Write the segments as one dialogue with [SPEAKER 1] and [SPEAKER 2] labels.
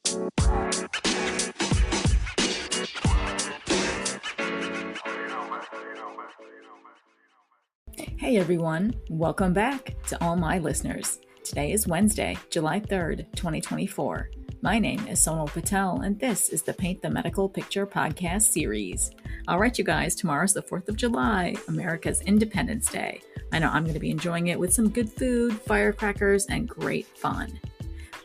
[SPEAKER 1] Hey everyone, welcome back to all my listeners. Today is Wednesday, July 3rd, 2024. My name is Sonal Patel, and this is the Paint the Medical Picture podcast series. All right, you guys, tomorrow's the 4th of July, America's Independence Day. I know I'm going to be enjoying it with some good food, firecrackers, and great fun.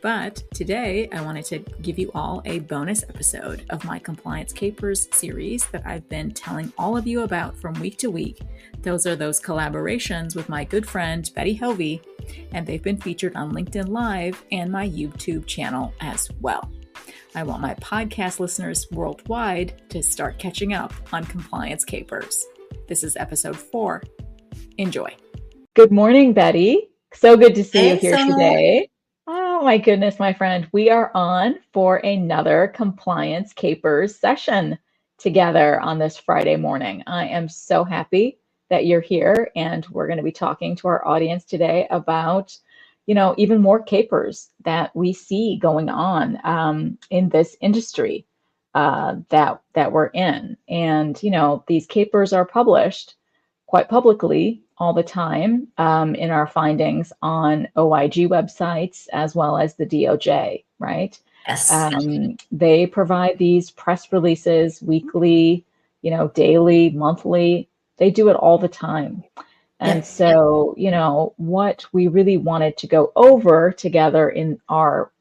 [SPEAKER 1] But today, I wanted to give you all a bonus episode of my Compliance Capers series that I've been telling all of you about from week to week. Those are those collaborations with my good friend, Betty Hovey, and they've been featured on LinkedIn Live and my YouTube channel as well. I want my podcast listeners worldwide to start catching up on Compliance Capers. This is episode 4. Enjoy. Good morning, Betty. So good to see you here today. Oh my goodness, my friend. We are on for another Compliance Capers session together on this Friday morning. I am so happy that you're here, and we're going to be talking to our audience today about, even more capers that we see going on in this industry that we're in. And, these capers are published quite publicly all the time in our findings on OIG websites as well as the DOJ, right?
[SPEAKER 2] Yes.
[SPEAKER 1] They provide these press releases weekly, daily, monthly. They do it all the time. And so, what we really wanted to go over together in our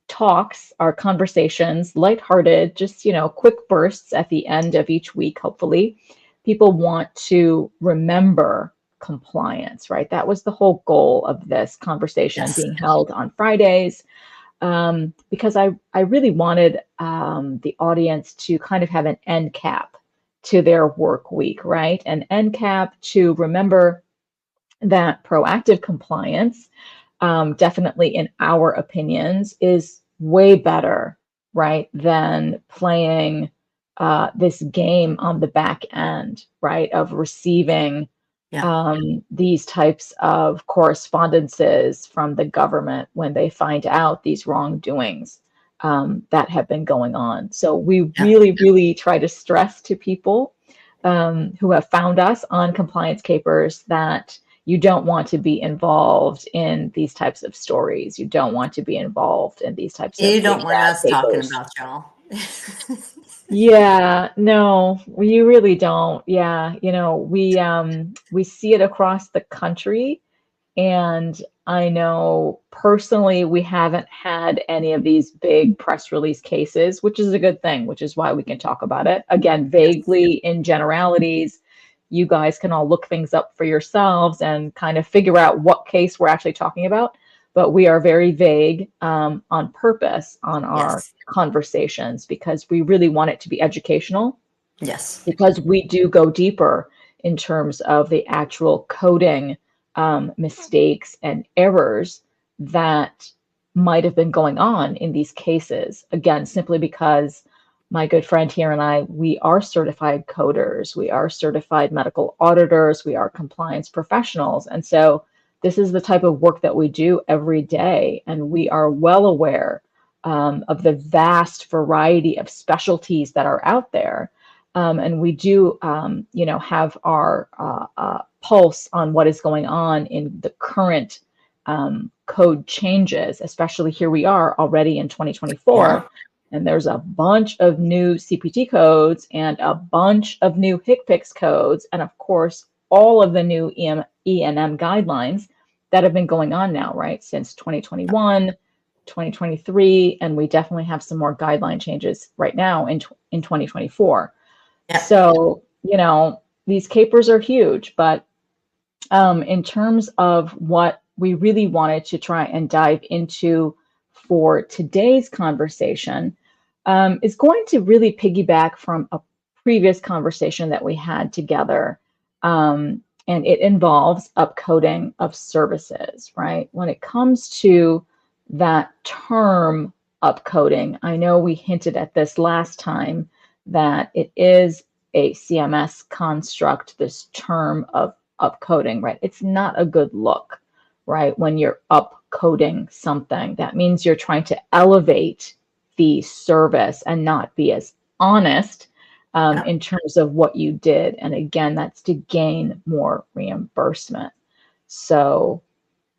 [SPEAKER 1] talks, our conversations, lighthearted, just, quick bursts at the end of each week, hopefully. People want to remember compliance, right? That was the whole goal of this conversation being held on Fridays, because I really wanted the audience to kind of have an end cap to their work week, right? An end cap to remember that proactive compliance, definitely in our opinions, is way better, right, than playing this game on the back end, right, of receiving these types of correspondences from the government when they find out these wrongdoings that have been going on. So we really try to stress to people who have found us on Compliance Capers that you don't want to be involved in these types of stories. You don't want to be involved in these types of
[SPEAKER 2] You don't want us
[SPEAKER 1] papers.
[SPEAKER 2] talking about y'all.
[SPEAKER 1] Yeah, no, you really don't. Yeah, we see it across the country, and I know personally we haven't had any of these big press release cases, which is a good thing, which is why we can talk about it. Again, vaguely in generalities, you guys can all look things up for yourselves and kind of figure out what case we're actually talking about. But we are very vague on purpose on our conversations because we really want it to be educational.
[SPEAKER 2] Yes.
[SPEAKER 1] Because we do go deeper in terms of the actual coding mistakes and errors that might have been going on in these cases. Again, simply because my good friend here and I, we are certified coders, we are certified medical auditors, we are compliance professionals. And so this is the type of work that we do every day. And we are well aware of the vast variety of specialties that are out there. And we do, have our pulse on what is going on in the current code changes, especially here we are already in 2024. Yeah. And there's a bunch of new CPT codes and a bunch of new HCPCS codes. And of course, all of the new E&M guidelines that have been going on now, right, since 2021, 2023, and we definitely have some more guideline changes right now in 2024. Yeah. So, these capers are huge, but in terms of what we really wanted to try and dive into for today's conversation is going to really piggyback from a previous conversation that we had together. And it involves upcoding of services, right? When it comes to that term upcoding, I know we hinted at this last time that it is a CMS construct, this term of upcoding, right? It's not a good look, right? When you're upcoding something. That means you're trying to elevate the service and not be as honest
[SPEAKER 2] Yeah.
[SPEAKER 1] in terms of what you did. And again, that's to gain more reimbursement. So,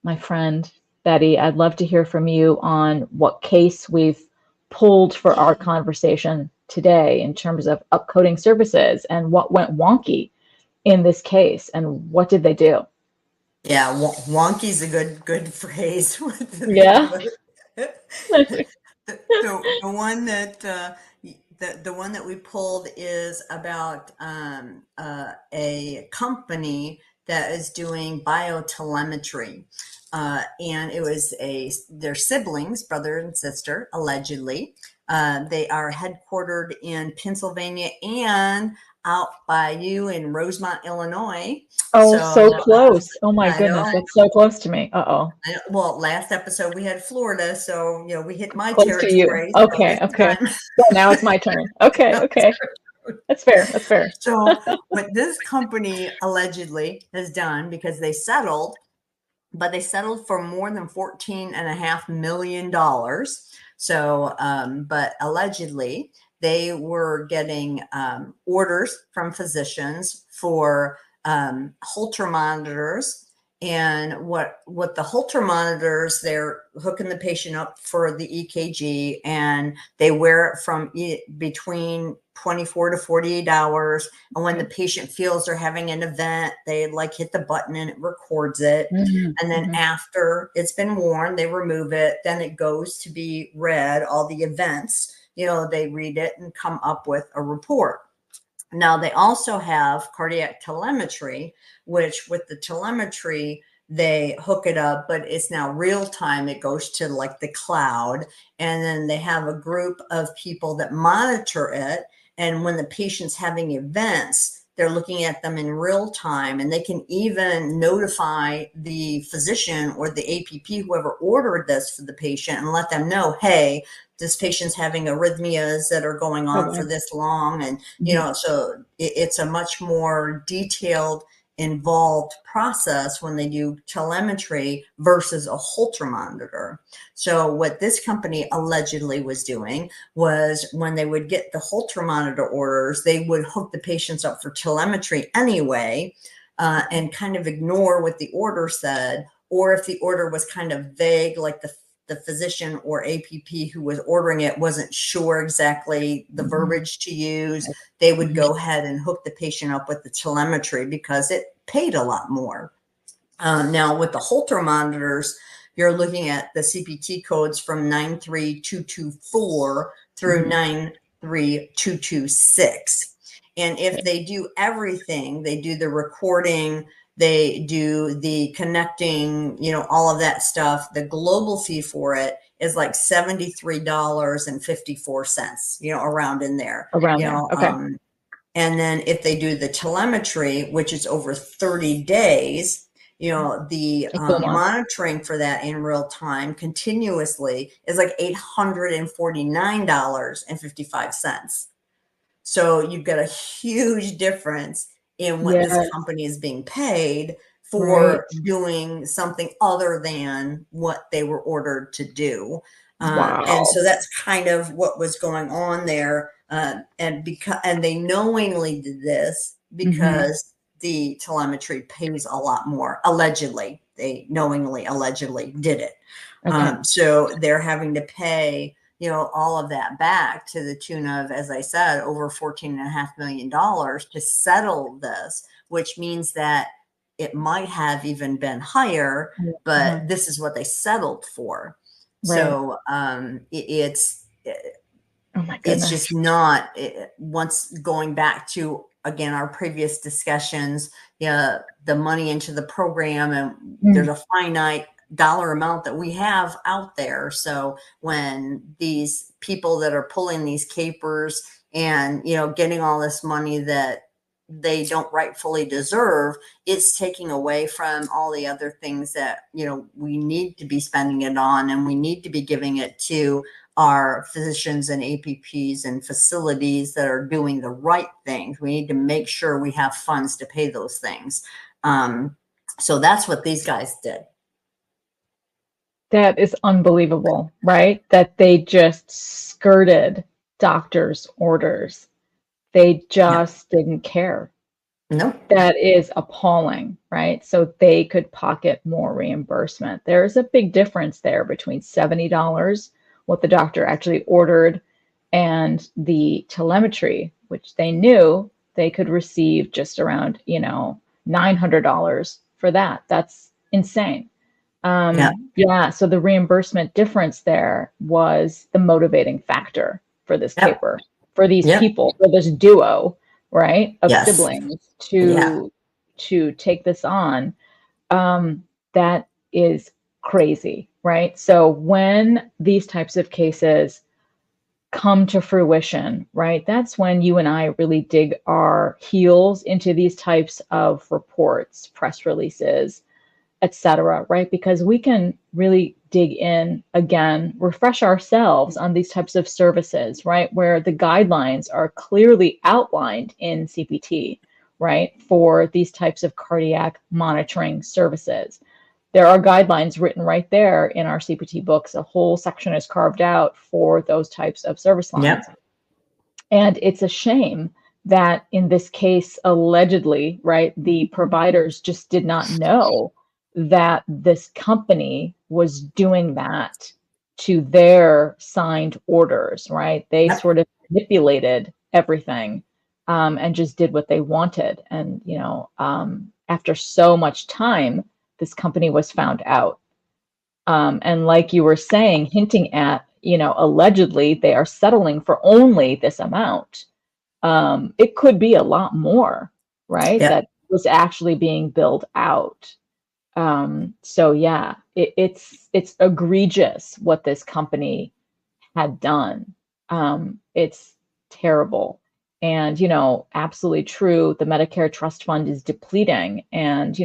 [SPEAKER 1] my friend Betty, I'd love to hear from you on what case we've pulled for our conversation today in terms of upcoding services and what went wonky in this case and what did they do?
[SPEAKER 2] Yeah, wonky's a good phrase. What did they
[SPEAKER 1] Yeah.
[SPEAKER 2] do? The one that the one that we pulled is about a company that is doing biotelemetry, and it was their siblings, brother and sister, allegedly. They are headquartered in Pennsylvania and out by you in Rosemont, Illinois.
[SPEAKER 1] Oh, so
[SPEAKER 2] So
[SPEAKER 1] close. Oh my
[SPEAKER 2] I
[SPEAKER 1] goodness,
[SPEAKER 2] know.
[SPEAKER 1] that's so close to me. Uh-oh.
[SPEAKER 2] Well, last episode we had Florida, so we hit my
[SPEAKER 1] Close to you.
[SPEAKER 2] territory. So
[SPEAKER 1] Okay,
[SPEAKER 2] this
[SPEAKER 1] okay.
[SPEAKER 2] time,
[SPEAKER 1] So now it's my turn. Okay, okay. That's fair. That's fair.
[SPEAKER 2] so what this company allegedly has done, because they settled, but they settled for more than $14.5 million. So, but allegedly they were getting orders from physicians for Holter monitors. And what the Holter monitors, they're hooking the patient up for the EKG, and they wear it from between 24 to 48 hours. And when the patient feels they're having an event, they like hit the button and it records it. And then
[SPEAKER 1] Mm-hmm.
[SPEAKER 2] after it's been worn, they remove it. Then it goes to be read, all the events, they read it and come up with a report. Now, they also have cardiac telemetry, which with the telemetry, they hook it up, but it's now real time. It goes to like the cloud. And then they have a group of people that monitor it. And when the patient's having events, they're looking at them in real time, and they can even notify the physician or the APP, whoever ordered this for the patient, and let them know, hey, this patient's having arrhythmias that are going
[SPEAKER 1] Oh,
[SPEAKER 2] on
[SPEAKER 1] wow.
[SPEAKER 2] for this long. And,
[SPEAKER 1] Mhm.
[SPEAKER 2] so it's a much more detailed, involved process when they do telemetry versus a Holter monitor. So what this company allegedly was doing was, when they would get the Holter monitor orders, they would hook the patients up for telemetry anyway, and kind of ignore what the order said. Or if the order was kind of vague, like the physician or APP who was ordering it wasn't sure exactly the verbiage to use, they would
[SPEAKER 1] Mhm.
[SPEAKER 2] go ahead and hook the patient up with the telemetry because it paid a lot more. Now, with the Holter monitors, you're looking at the CPT codes from 93224 through
[SPEAKER 1] Mhm.
[SPEAKER 2] 93226. And if
[SPEAKER 1] Okay.
[SPEAKER 2] they do everything, they do the recording, they do the connecting, all of that stuff, the global fee for it is like $73.54, around in there,
[SPEAKER 1] Around there. Okay.
[SPEAKER 2] and then if they do the telemetry, which is over 30 days, the
[SPEAKER 1] It's a little more.
[SPEAKER 2] monitoring for that in real time continuously is like $849.55. So you've got a huge difference in what this
[SPEAKER 1] Yes.
[SPEAKER 2] company is being paid
[SPEAKER 1] Right.
[SPEAKER 2] for doing something other than what they were ordered to do. And
[SPEAKER 1] Wow.
[SPEAKER 2] so that's kind of what was going on there. And they knowingly did this
[SPEAKER 1] Mhm.
[SPEAKER 2] because the telemetry pays a lot more. Allegedly, they knowingly, allegedly did it.
[SPEAKER 1] Okay.
[SPEAKER 2] So they're having to pay, all of that back to the tune of, as I said, over $14.5 million to settle this, which means that it might have even been higher,
[SPEAKER 1] Uh-huh.
[SPEAKER 2] but this is what they settled for.
[SPEAKER 1] Right.
[SPEAKER 2] So
[SPEAKER 1] Oh my
[SPEAKER 2] it's
[SPEAKER 1] goodness.
[SPEAKER 2] just not, once going back to, again, our previous discussions, the money into the program, and there's
[SPEAKER 1] Mm.
[SPEAKER 2] a finite dollar amount that we have out there. So when these people that are pulling these capers and, getting all this money that they don't rightfully deserve, it's taking away from all the other things that, we need to be spending it on, and we need to be giving it to our physicians and APPs and facilities that are doing the right things. We need to make sure we have funds to pay those things. So that's what these guys did.
[SPEAKER 1] That is unbelievable, right? That they just skirted doctors' orders. They
[SPEAKER 2] Yeah.
[SPEAKER 1] just didn't care.
[SPEAKER 2] Nope.
[SPEAKER 1] That is appalling, right? So they could pocket more reimbursement. There's a big difference there between $70, what the doctor actually ordered, and the telemetry, which they knew they could receive just around, $900 for that. That's insane.
[SPEAKER 2] Yeah.
[SPEAKER 1] Yeah, so the reimbursement difference there was the motivating factor for this
[SPEAKER 2] Yep.
[SPEAKER 1] caper, for these
[SPEAKER 2] Yep.
[SPEAKER 1] people, for this duo, right, of
[SPEAKER 2] Yes.
[SPEAKER 1] siblings
[SPEAKER 2] Yeah.
[SPEAKER 1] to take this on. That is crazy, right? So when these types of cases come to fruition, right, that's when you and I really dig our heels into these types of reports, press releases, etc., right? Because we can really dig in again, refresh ourselves on these types of services, right? Where the guidelines are clearly outlined in CPT, right? For these types of cardiac monitoring services. There are guidelines written right there in our CPT books. A whole section is carved out for those types of service lines.
[SPEAKER 2] Yep.
[SPEAKER 1] And it's a shame that in this case, allegedly, right, the providers just did not know that this company was doing that to their signed orders, right? They
[SPEAKER 2] Yep.
[SPEAKER 1] sort of manipulated everything and just did what they wanted. And, after so much time, this company was found out. And like you were saying, hinting at, allegedly they are settling for only this amount. It could be a lot more, right?
[SPEAKER 2] Yep.
[SPEAKER 1] That was actually being billed out. So yeah, it's egregious what this company had done. It's terrible. And, absolutely true. The Medicare Trust Fund is depleting. And,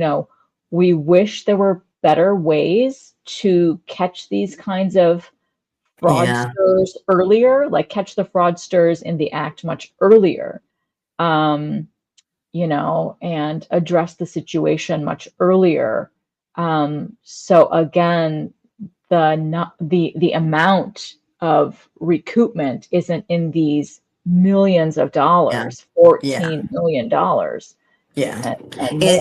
[SPEAKER 1] we wish there were better ways to catch these kinds of
[SPEAKER 2] Yeah.
[SPEAKER 1] fraudsters earlier, like catch the fraudsters in the act much earlier, um, and address the situation much earlier. So again, the amount of recoupment isn't in these millions of
[SPEAKER 2] Yeah.
[SPEAKER 1] dollars,
[SPEAKER 2] Yeah.
[SPEAKER 1] $14 million
[SPEAKER 2] Yeah.
[SPEAKER 1] and more.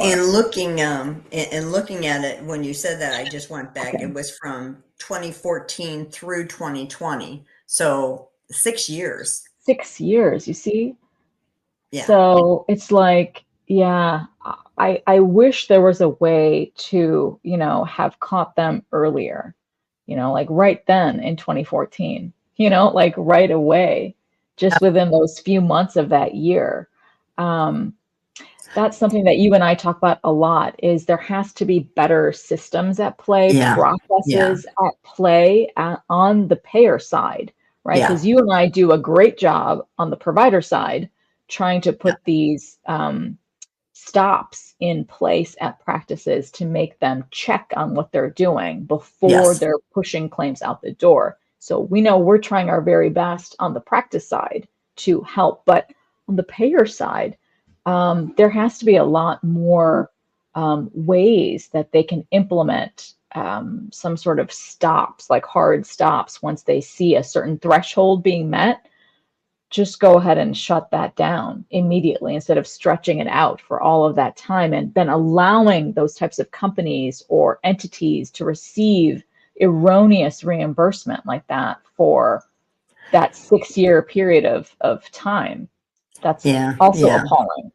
[SPEAKER 2] And looking at it, when you said that, I just went back. It was from 2014 through 2020. So 6 years.
[SPEAKER 1] 6 years, you see?
[SPEAKER 2] Yeah.
[SPEAKER 1] So it's like, yeah, I wish there was a way to, have caught them earlier, like right then in 2014, like right away, just within those few months of that year. Um, that's something that you and I talk about a lot is there has to be better systems at play,
[SPEAKER 2] Yeah. Yeah.
[SPEAKER 1] processes at play on the payer side, right?
[SPEAKER 2] Yeah.
[SPEAKER 1] Because you and I do a great job on the provider side trying to
[SPEAKER 2] Yeah.
[SPEAKER 1] put these stops in place at practices to make them check on what they're doing before
[SPEAKER 2] Yes.
[SPEAKER 1] they're pushing claims out the door. So we know we're trying our very best on the practice side to help, but on the payer side, there has to be a lot more ways that they can implement some sort of stops, like hard stops, once they see a certain threshold being met. Just go ahead and shut that down immediately instead of stretching it out for all of that time and then allowing those types of companies or entities to receive erroneous reimbursement like that for that 6 year period of time. That's
[SPEAKER 2] Yeah.
[SPEAKER 1] also
[SPEAKER 2] Yeah.
[SPEAKER 1] appalling.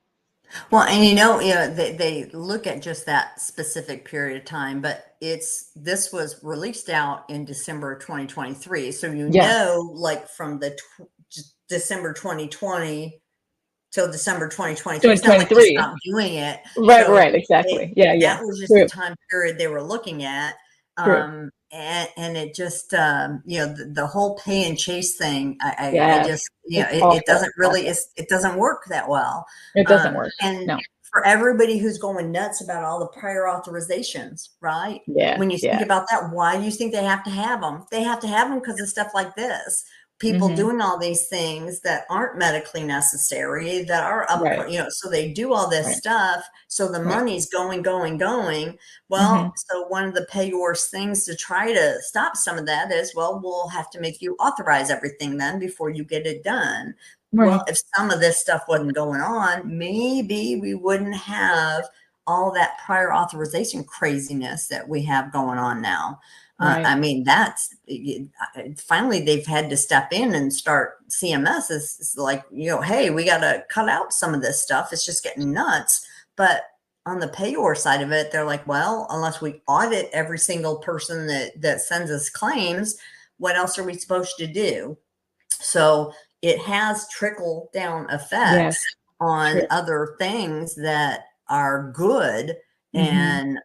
[SPEAKER 2] Well, and they look at just that specific period of time, but this was released out in December of 2023. So,
[SPEAKER 1] Yes.
[SPEAKER 2] like from the December 2020 till December 2023, it's not like they
[SPEAKER 1] 2023.
[SPEAKER 2] stopped doing it.
[SPEAKER 1] Right,
[SPEAKER 2] So
[SPEAKER 1] right, exactly. Yeah, yeah.
[SPEAKER 2] that was just the
[SPEAKER 1] True,
[SPEAKER 2] time period they were looking at.
[SPEAKER 1] true.
[SPEAKER 2] And it just, the whole pay and chase thing, I
[SPEAKER 1] Yes.
[SPEAKER 2] just,
[SPEAKER 1] It's
[SPEAKER 2] it
[SPEAKER 1] awful,
[SPEAKER 2] doesn't really,
[SPEAKER 1] awful.
[SPEAKER 2] it doesn't work that well.
[SPEAKER 1] It doesn't work.
[SPEAKER 2] And
[SPEAKER 1] No.
[SPEAKER 2] for everybody who's going nuts about all the prior authorizations, right?
[SPEAKER 1] Yeah,
[SPEAKER 2] When you think
[SPEAKER 1] yeah.
[SPEAKER 2] about that, why do you think they have to have them? They have to have them because of stuff like this. people doing all these things that aren't medically necessary, that are up,
[SPEAKER 1] Right.
[SPEAKER 2] so they do all this
[SPEAKER 1] Right.
[SPEAKER 2] stuff. So the
[SPEAKER 1] Right.
[SPEAKER 2] money's going. Well, so one of the payors things to try to stop some of that is, well, we'll have to make you authorize everything then before you get it done. Well,
[SPEAKER 1] Right.
[SPEAKER 2] if some of this stuff wasn't going on, maybe we wouldn't have all that prior authorization craziness that we have going on now.
[SPEAKER 1] Right.
[SPEAKER 2] I mean, that's finally they've had to step in and start. CMS is like, hey, we got to cut out some of this stuff. It's just getting nuts. But on the payor side of it, they're like, well, unless we audit every single person that sends us claims, what else are we supposed to do? So it has trickle down
[SPEAKER 1] Yes.
[SPEAKER 2] effects on
[SPEAKER 1] True.
[SPEAKER 2] other things that are good and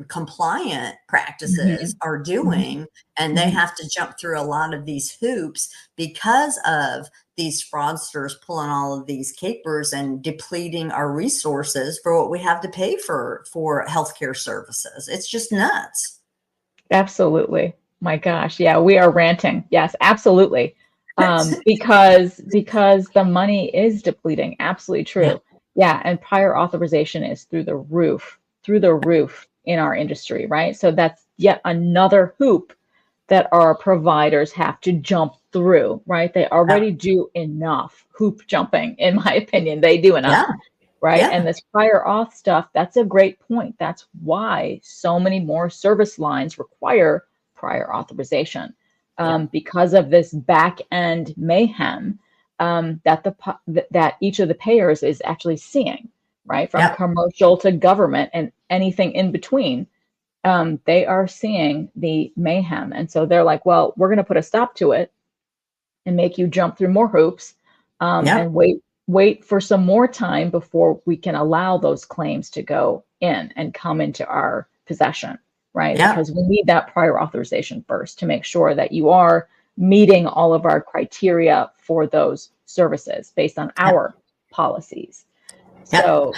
[SPEAKER 2] compliant practices are doing, and they have to jump through a lot of these hoops because of these fraudsters pulling all of these capers and depleting our resources for what we have to pay for healthcare services. It's just nuts.
[SPEAKER 1] Absolutely. My gosh. Yeah, we are ranting. Yes, absolutely. Because the money is depleting. Absolutely
[SPEAKER 2] Yeah.
[SPEAKER 1] true. Yeah, and prior authorization is through the roof in our industry, right? So that's yet another hoop that our providers have to jump through, right? They
[SPEAKER 2] Yeah.
[SPEAKER 1] already do enough hoop jumping, in my opinion. They do enough,
[SPEAKER 2] Yeah.
[SPEAKER 1] right?
[SPEAKER 2] Yeah.
[SPEAKER 1] And this prior auth stuff, that's a great point. That's why so many more service lines require prior authorization,
[SPEAKER 2] Yeah.
[SPEAKER 1] because of this back end mayhem, that each of the payers is actually seeing, right? From
[SPEAKER 2] Yeah.
[SPEAKER 1] commercial to government and anything in between. They are seeing the mayhem. And so they're like, well, we're going to put a stop to it and make you jump through more hoops,
[SPEAKER 2] Yeah.
[SPEAKER 1] and wait for some more time before we can allow those claims to go in and come into our possession, right?
[SPEAKER 2] Yeah.
[SPEAKER 1] Because we need that prior authorization first to make sure that you are meeting all of our criteria for those services based on
[SPEAKER 2] Yeah.
[SPEAKER 1] our policies.
[SPEAKER 2] Yeah.
[SPEAKER 1] So,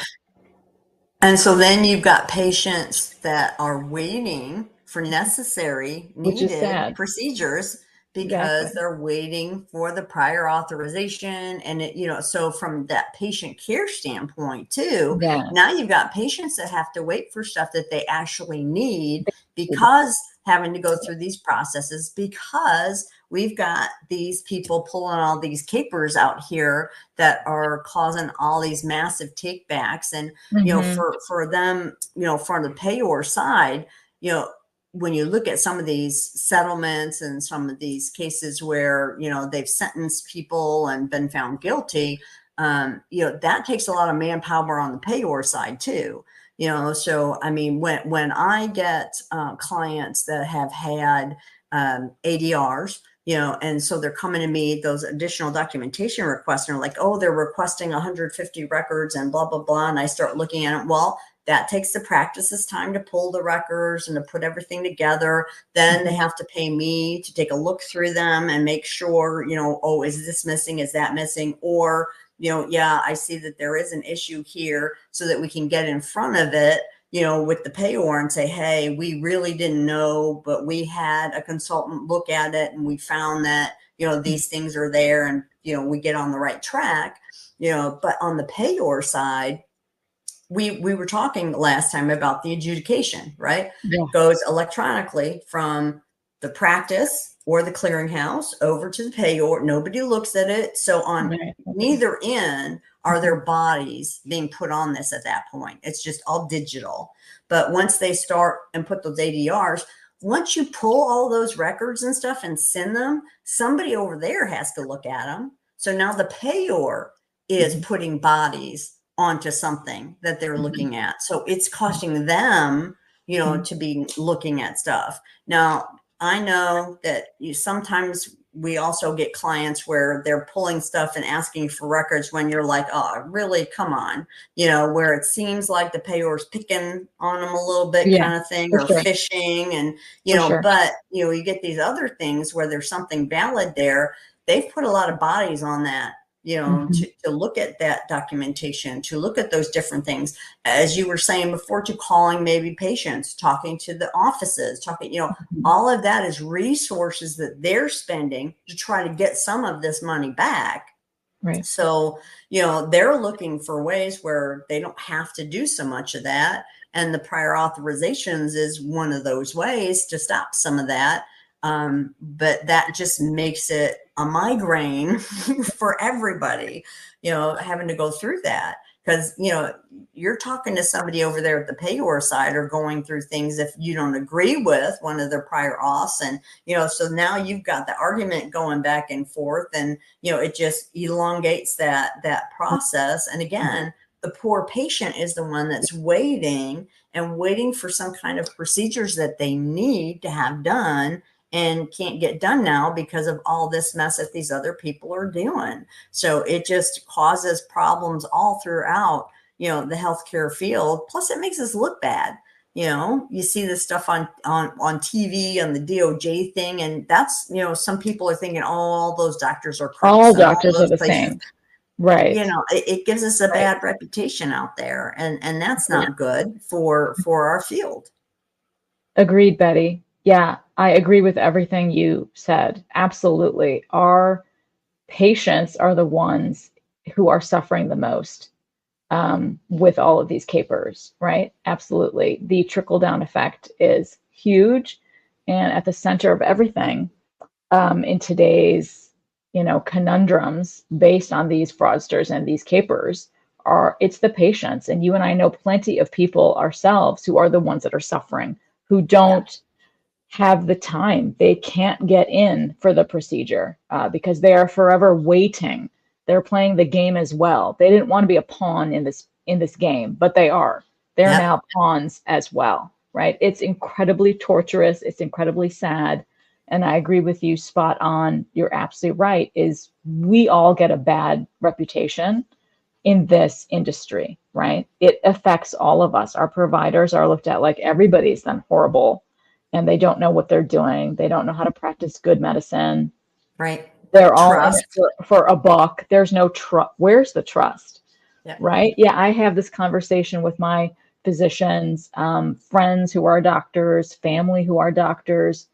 [SPEAKER 2] And so then you've got patients that are waiting for necessary,
[SPEAKER 1] which is
[SPEAKER 2] needed
[SPEAKER 1] sad.
[SPEAKER 2] procedures because
[SPEAKER 1] Exactly.
[SPEAKER 2] they're waiting for the prior authorization. And so from that patient care standpoint too,
[SPEAKER 1] Yeah.
[SPEAKER 2] now you've got patients that have to wait for stuff that they actually need because having to go through these processes, because we've got these people pulling all these capers out here that are causing all these massive takebacks. And for them, from the payor side, when you look at some of these settlements and some of these cases where they've sentenced people and been found guilty, that takes a lot of manpower on the payor side too. So I mean, when I get clients that have had ADRs, and so they're coming to me, those additional documentation requests, and they're like, oh, they're requesting 150 records and blah, blah, blah. And I start looking at it. Well, that takes the practice's time to pull the records and to put everything together. Then they have to pay me to take a look through them and make sure, oh, is this missing? Is that missing? Or, yeah, I see that there is an issue here, so that we can get in front of it, with the payor and say, hey, we really didn't know, but we had a consultant look at it and we found that, these things are there, and, we get on the right track, but on the payor side, we were talking last time about the adjudication, right?
[SPEAKER 1] Yeah.
[SPEAKER 2] Goes electronically from the practice or the clearinghouse over to the payor. Nobody looks at it. So on neither end are there bodies being put on this at that point. It's just all digital. But once they start and put those ADRs, once you pull all those records and stuff and send them, somebody over there has to look at them. So now the payor is putting bodies onto something that they're looking at. So it's costing them, to be looking at stuff. Now, I know that sometimes we also get clients where they're pulling stuff and asking for records when you're like, oh, really, come on, where it seems like the payor's picking on them a little bit, kind of thing, or fishing. And, but, you get these other things where there's something valid there. They've put a lot of bodies on that to look at that documentation, to look at those different things, as you were saying before, to calling maybe patients, talking to the offices, all of that is resources that they're spending to try to get some of this money back.
[SPEAKER 1] Right.
[SPEAKER 2] So, they're looking for ways where they don't have to do so much of that. And the prior authorizations is one of those ways to stop some of that. But that just makes it a migraine for everybody, having to go through that. Because, you're talking to somebody over there at the payor side or going through things if you don't agree with one of their prior auths. And, so now you've got the argument going back and forth, and, it just elongates that process. And again, the poor patient is the one that's waiting for some kind of procedures that they need to have done and can't get done now because of all this mess that these other people are doing. So it just causes problems all throughout, the healthcare field. Plus it makes us look bad. You see this stuff on TV, on the DOJ thing. And that's, some people are thinking, oh, all those doctors are crooks.
[SPEAKER 1] All doctors are the same. Right.
[SPEAKER 2] It gives us a bad reputation out there. And that's not good for our field.
[SPEAKER 1] Agreed, Betty. Yeah, I agree with everything you said. Absolutely. Our patients are the ones who are suffering the most with all of these capers, right? Absolutely. The trickle-down effect is huge and at the center of everything in today's, conundrums based on these fraudsters and these capers it's the patients. And you and I know plenty of people ourselves who are the ones that are suffering, who don't have the time. They can't get in for the procedure because they are forever waiting. They're playing the game as well. They didn't want to be a pawn in this game, but they are. They're now pawns as well, right? It's incredibly torturous. It's incredibly sad. And I agree with you, spot on. You're absolutely right, is we all get a bad reputation in this industry, right? It affects all of us. Our providers are looked at like everybody's done horrible and they don't know what they're doing. They don't know how to practice good medicine.
[SPEAKER 2] Right.
[SPEAKER 1] They're all in it for a buck. There's no trust. Where's the trust? Yeah. Right? Yeah, I have this conversation with my physicians, friends who are doctors, family who are doctors.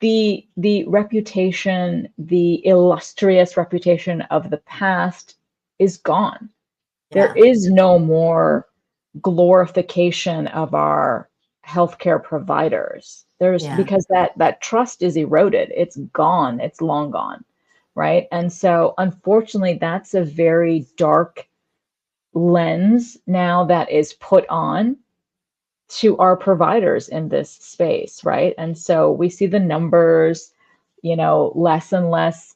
[SPEAKER 1] The reputation, the illustrious reputation of the past is gone. Yeah. There is no more glorification of our healthcare providers. Because that trust is eroded. It's gone. It's long gone. Right. And so unfortunately, that's a very dark lens now that is put on to our providers in this space. Right. And so we see the numbers, less and less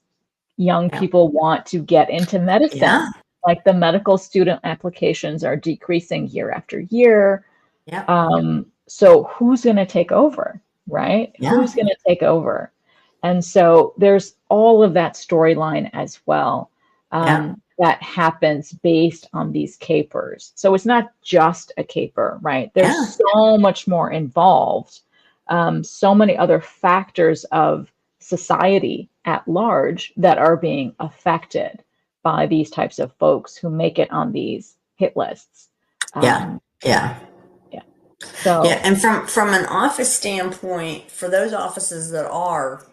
[SPEAKER 1] young people want to get into medicine. Yeah. Like the medical student applications are decreasing year after year. Yeah. So who's going to take over? Right? Yeah. Who's going to take over? And so there's all of that storyline as well that happens based on these capers. So it's not just a caper, right? There's so much more involved, so many other factors of society at large that are being affected by these types of folks who make it on these hit lists.
[SPEAKER 2] So and from an office standpoint, for those offices that are,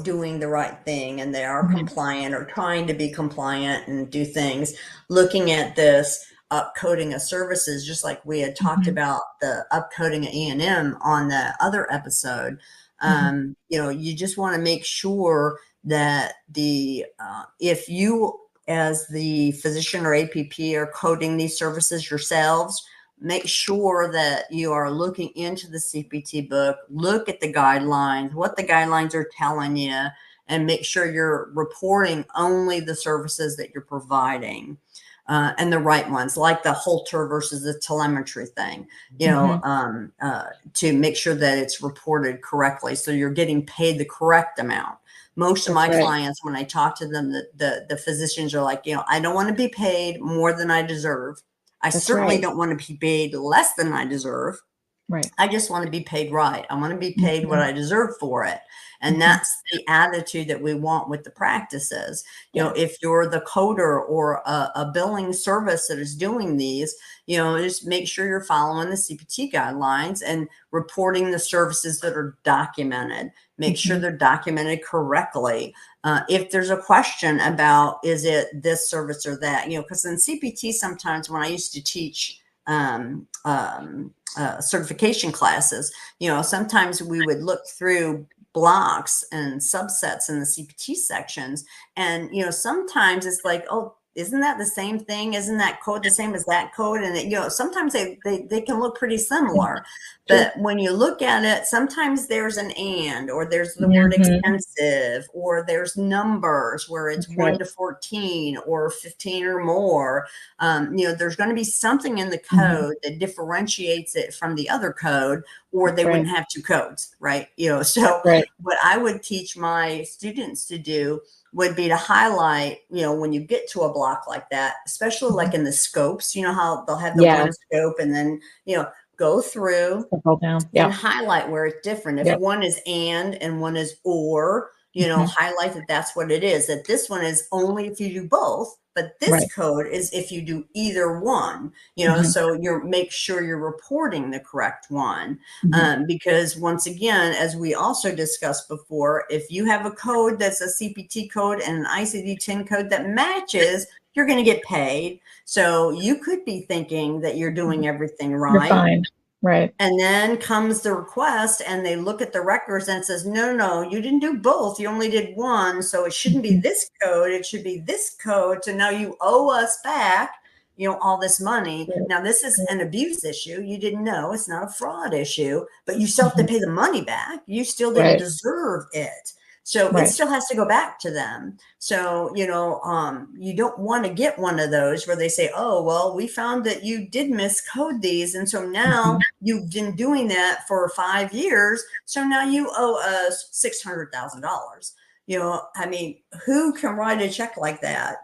[SPEAKER 2] doing the right thing and they are compliant or trying to be compliant and do things, looking at this upcoding of services, just like we had talked about the upcoding of E&M on the other episode, you just want to make sure that if you as the physician or APP are coding these services yourselves, make sure that you are looking into the CPT book, look at the guidelines, what the guidelines are telling you, and make sure you're reporting only the services that you're providing and the right ones, like the Holter versus the telemetry thing, to make sure that it's reported correctly. So you're getting paid the correct amount. Most of my clients, when I talk to them, the physicians are like, I don't want to be paid more than I deserve. I certainly don't want to be paid less than I deserve.
[SPEAKER 1] Right.
[SPEAKER 2] I just want to be paid right. I want to be paid what
[SPEAKER 1] Mhm.
[SPEAKER 2] I deserve for it. And
[SPEAKER 1] Mhm.
[SPEAKER 2] that's the attitude that we want with the practices.
[SPEAKER 1] Yes.
[SPEAKER 2] If you're the coder or a billing service that is doing these, just make sure you're following the CPT guidelines and reporting the services that are documented. Make sure
[SPEAKER 1] Mhm.
[SPEAKER 2] they're documented correctly. If there's a question about, is it this service or that, because in CPT, sometimes when I used to teach certification classes, sometimes we would look through blocks and subsets in the CPT sections. And, sometimes it's like, oh, isn't that the same thing? Isn't that code the same as that code? And, sometimes they can look pretty
[SPEAKER 1] Yeah.
[SPEAKER 2] similar.
[SPEAKER 1] Sure.
[SPEAKER 2] But when you look at it, sometimes there's an and, or there's the word
[SPEAKER 1] Mhm.
[SPEAKER 2] expensive, or there's numbers where it's
[SPEAKER 1] That's right.
[SPEAKER 2] 1 to 14 or 15 or more. There's going to be something in the
[SPEAKER 1] Mhm.
[SPEAKER 2] code that differentiates it from the other code, or
[SPEAKER 1] That's
[SPEAKER 2] they
[SPEAKER 1] right.
[SPEAKER 2] wouldn't have two codes, right?
[SPEAKER 1] That's
[SPEAKER 2] So
[SPEAKER 1] right.
[SPEAKER 2] what I would teach my students to do would be to highlight, when you get to a block like that, especially like
[SPEAKER 1] Mhm.
[SPEAKER 2] in the scopes, how they'll have the
[SPEAKER 1] Yeah.
[SPEAKER 2] one scope, and then, go through
[SPEAKER 1] Scroll down.
[SPEAKER 2] and
[SPEAKER 1] Yeah.
[SPEAKER 2] highlight where it's different. If
[SPEAKER 1] Yep.
[SPEAKER 2] one is and one is or,
[SPEAKER 1] Mhm.
[SPEAKER 2] highlight that that's what it is, that this one is only if you do both, but this
[SPEAKER 1] Right.
[SPEAKER 2] code is if you do either one,
[SPEAKER 1] Mhm.
[SPEAKER 2] so make sure you're reporting the correct one.
[SPEAKER 1] Mhm.
[SPEAKER 2] Because once again, as we also discussed before, if you have a code that's a CPT code and an ICD-10 code that matches, you're going to get paid. So you could be thinking that you're doing
[SPEAKER 1] Mhm.
[SPEAKER 2] everything
[SPEAKER 1] You're
[SPEAKER 2] right.
[SPEAKER 1] fine. Right.
[SPEAKER 2] And then comes the request, and they look at the records and it says, no, no, you didn't do both. You only did one. So it shouldn't be
[SPEAKER 1] Mhm.
[SPEAKER 2] this code. It should be this code. So now you owe us back, all this money.
[SPEAKER 1] Right.
[SPEAKER 2] Now, this is
[SPEAKER 1] Right.
[SPEAKER 2] an abuse issue. You didn't know. It's not a fraud issue, but you still have to
[SPEAKER 1] Mhm.
[SPEAKER 2] pay the money back. You still didn't
[SPEAKER 1] Right.
[SPEAKER 2] deserve it. So it
[SPEAKER 1] Right.
[SPEAKER 2] still has to go back to them. So, you don't want to get one of those where they say, oh, well, we found that you did miscode these. And so now
[SPEAKER 1] Mhm.
[SPEAKER 2] you've been doing that for 5 years. So now you owe us $600,000. I mean, who can write a check like that?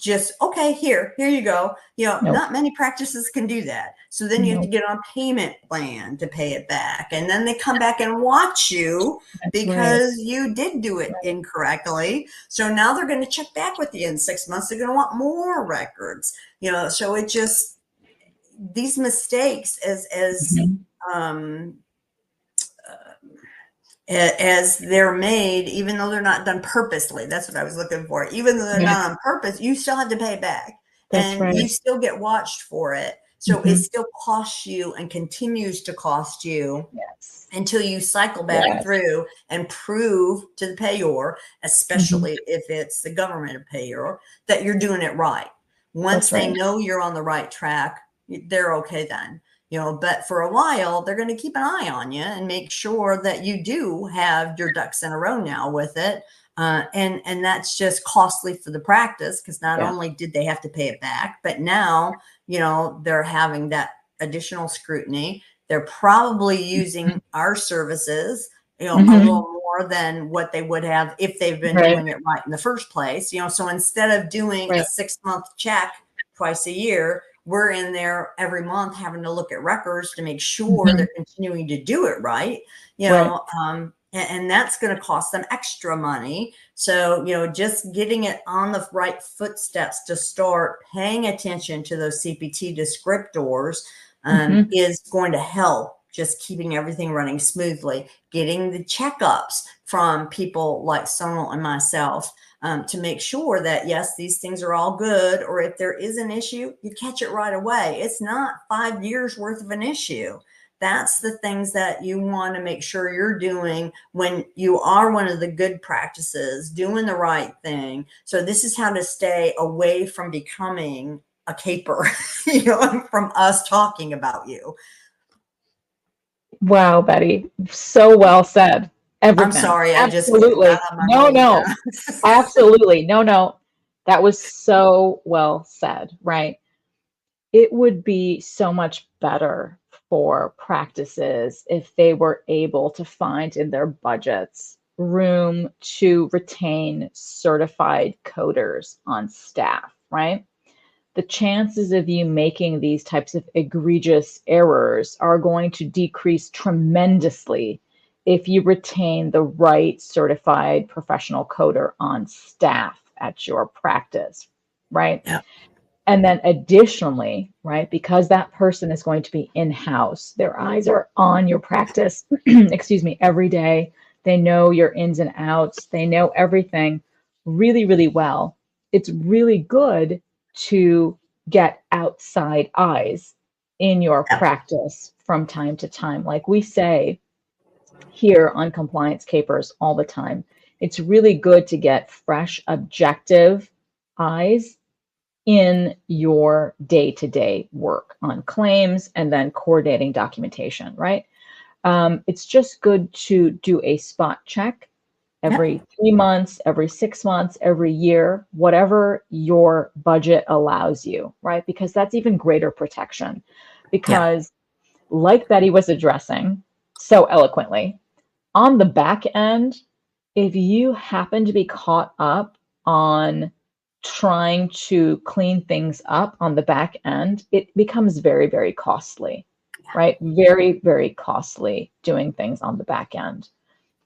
[SPEAKER 2] Just, okay, here you go.
[SPEAKER 1] No.
[SPEAKER 2] Not many practices can do that. So then you have to
[SPEAKER 1] No.
[SPEAKER 2] get on payment plan to pay it back. And then they come back and watch you
[SPEAKER 1] That's right.
[SPEAKER 2] because you did do it
[SPEAKER 1] Right.
[SPEAKER 2] incorrectly. So now they're going to check back with you in 6 months. They're going to want more records. So it just, these mistakes
[SPEAKER 1] Mhm.
[SPEAKER 2] um, as they're made, even though they're not done purposely. That's what I was looking for. Even though they're
[SPEAKER 1] Right.
[SPEAKER 2] not on purpose, you still have to pay it back,
[SPEAKER 1] That's
[SPEAKER 2] and you
[SPEAKER 1] right.
[SPEAKER 2] still get watched for it. So it
[SPEAKER 1] Mhm.
[SPEAKER 2] still costs you and continues to cost you
[SPEAKER 1] Yes.
[SPEAKER 2] until you cycle back
[SPEAKER 1] Yes.
[SPEAKER 2] through and prove to the payor,
[SPEAKER 1] Mhm.
[SPEAKER 2] especially if it's the government payor, that you're doing it right. Once
[SPEAKER 1] That's
[SPEAKER 2] they
[SPEAKER 1] right.
[SPEAKER 2] know you're on the right track, they're okay then. But for a while, they're going to keep an eye on you and make sure that you do have your ducks in a row now with it. And that's just costly for the practice, because not
[SPEAKER 1] Yeah.
[SPEAKER 2] only did they have to pay it back, but now, they're having that additional scrutiny. They're probably using our services, a
[SPEAKER 1] Mhm.
[SPEAKER 2] little more than what they would have if they've been
[SPEAKER 1] Right.
[SPEAKER 2] doing it right in the first place. So instead of doing a
[SPEAKER 1] Right.
[SPEAKER 2] 6-month check twice a year, we're in there every month having to look at records to make sure they're
[SPEAKER 1] Mhm.
[SPEAKER 2] continuing to do it right.
[SPEAKER 1] Right.
[SPEAKER 2] And that's going to cost them extra money. So, just getting it on the right footsteps to start paying attention to those CPT descriptors
[SPEAKER 1] Mhm.
[SPEAKER 2] is going to help just keeping everything running smoothly, getting the checkups from people like Sonal and myself to make sure that, yes, these things are all good, or if there is an issue, you catch it right away. It's not 5 years worth of an issue. That's the things that you want to make sure you're doing when you are one of the good practices, doing the right thing. So this is how to stay away from becoming a caper, from us talking about you.
[SPEAKER 1] Wow, Betty. So well said.
[SPEAKER 2] I'm
[SPEAKER 1] Everything.
[SPEAKER 2] sorry, I just got
[SPEAKER 1] Absolutely.
[SPEAKER 2] on my
[SPEAKER 1] No,
[SPEAKER 2] mode.
[SPEAKER 1] no. Absolutely. No, no. That was so well said, right? It would be so much better for practices if they were able to find in their budgets room to retain certified coders on staff, right? the chances of you making these types of egregious errors are going to decrease tremendously if you retain the right certified professional coder on staff at your practice, right?
[SPEAKER 2] Yeah.
[SPEAKER 1] And then additionally, right, because that person is going to be in-house, their eyes are on your practice, excuse me, every day. They know your ins and outs. They know everything really, really well. It's really good to get outside eyes in your
[SPEAKER 2] Yeah.
[SPEAKER 1] practice from time to time. Like we say here on Compliance Capers all the time, it's really good to get fresh, objective eyes in your day-to-day work on claims and then coordinating documentation, right? It's just good to do a spot check every 3 months, every 6 months, every year, whatever your budget allows you, right? Because that's even greater protection. Because like Betty was addressing so eloquently, on the back end, if you happen to be caught up on trying to clean things up on the back end, it becomes very, very costly, right? Very, very costly doing things on the back end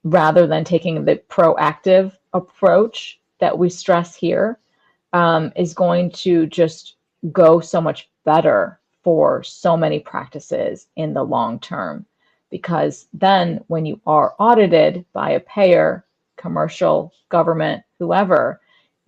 [SPEAKER 1] rather than taking the proactive approach that we stress here, is going to just go so much better for so many practices in the long term. Because then when you are audited by a payer, commercial, government, whoever,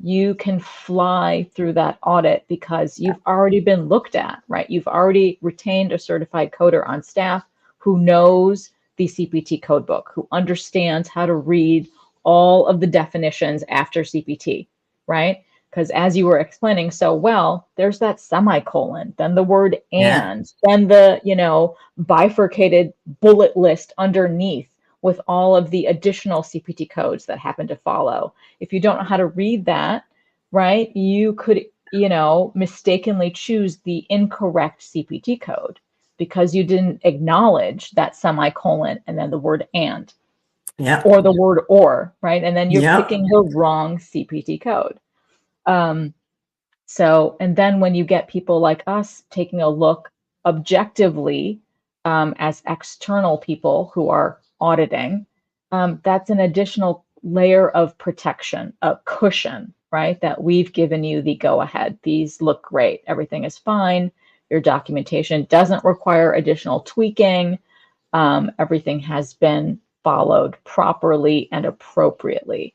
[SPEAKER 1] you can fly through that audit because you've already been looked at, right? You've already retained a certified coder on staff who knows the CPT codebook, who understands how to read all of the definitions after CPT, right? Because as you were explaining so well, there's that semicolon, then the word and, then the, bifurcated bullet list underneath with all of the additional CPT codes that happen to follow. If you don't know how to read that, right, you could, mistakenly choose the incorrect CPT code because you didn't acknowledge that semicolon and then the word and, or the word or, right? And then you're picking the wrong CPT code. And then when you get people like us taking a look objectively, as external people who are auditing, that's an additional layer of protection, a cushion, right? That we've given you the go ahead. These look great. Everything is fine. Your documentation doesn't require additional tweaking. Everything has been followed properly and appropriately.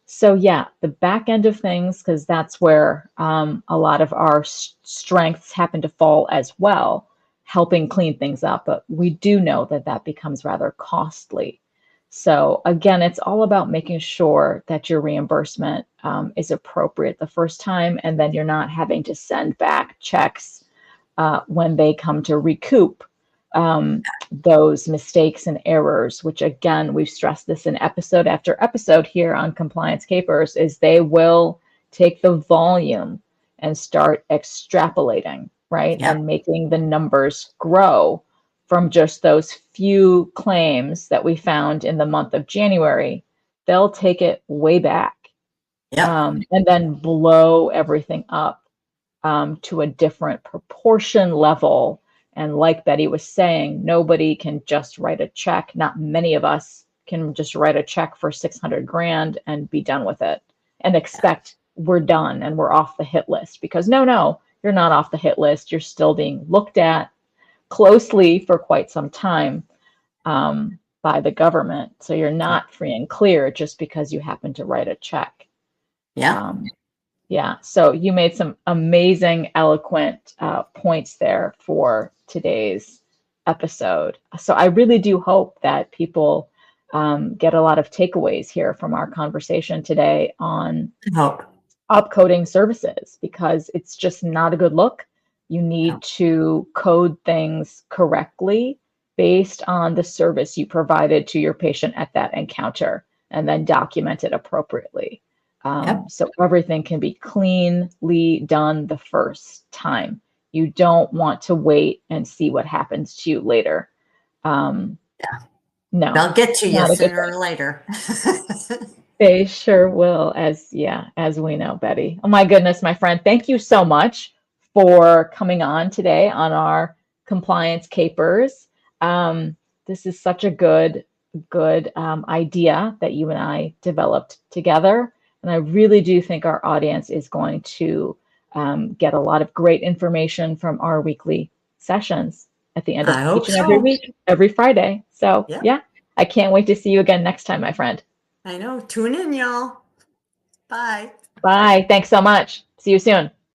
[SPEAKER 1] So yeah, the back end of things, because that's where a lot of our strengths happen to fall as well, helping clean things up. But we do know that that becomes rather costly. So again, it's all about making sure that your reimbursement is appropriate the first time, and then you're not having to send back checks when they come to recoup those mistakes and errors, which again, we've stressed this in episode after episode here on Compliance Capers, is they will take the volume and start extrapolating, right? And making the numbers grow from just those few claims that we found in the month of January. They'll take it way back and then blow everything up to a different proportion level. And like Betty was saying, nobody can just write a check. Not many of us can just write a check for 600 grand and be done with it and expect we're done and we're off the hit list, because no, you're not off the hit list. You're still being looked at closely for quite some time by the government. So you're not free and clear just because you happen to write a check. So you made some amazing, eloquent points there for today's episode. So I really do hope that people get a lot of takeaways here from our conversation today on upcoding services, because it's just not a good look. You need to code things correctly based on the service you provided to your patient at that encounter, and then document it appropriately. So everything can be cleanly done the first time. You don't want to wait and see what happens to you later. No,
[SPEAKER 2] they'll get to you sooner or later.
[SPEAKER 1] They sure will, as we know, Betty. Oh my goodness, my friend, thank you so much for coming on today on our Compliance Capers. This is such a good idea that you and I developed together. And I really do think our audience is going to get a lot of great information from our weekly sessions at the end of
[SPEAKER 2] I hope
[SPEAKER 1] each and every
[SPEAKER 2] so.
[SPEAKER 1] week, every Friday. So
[SPEAKER 2] Yep.
[SPEAKER 1] yeah, I can't wait to see you again next time, my friend.
[SPEAKER 2] I know. Tune in, y'all. Bye.
[SPEAKER 1] Bye. Thanks so much. See you soon.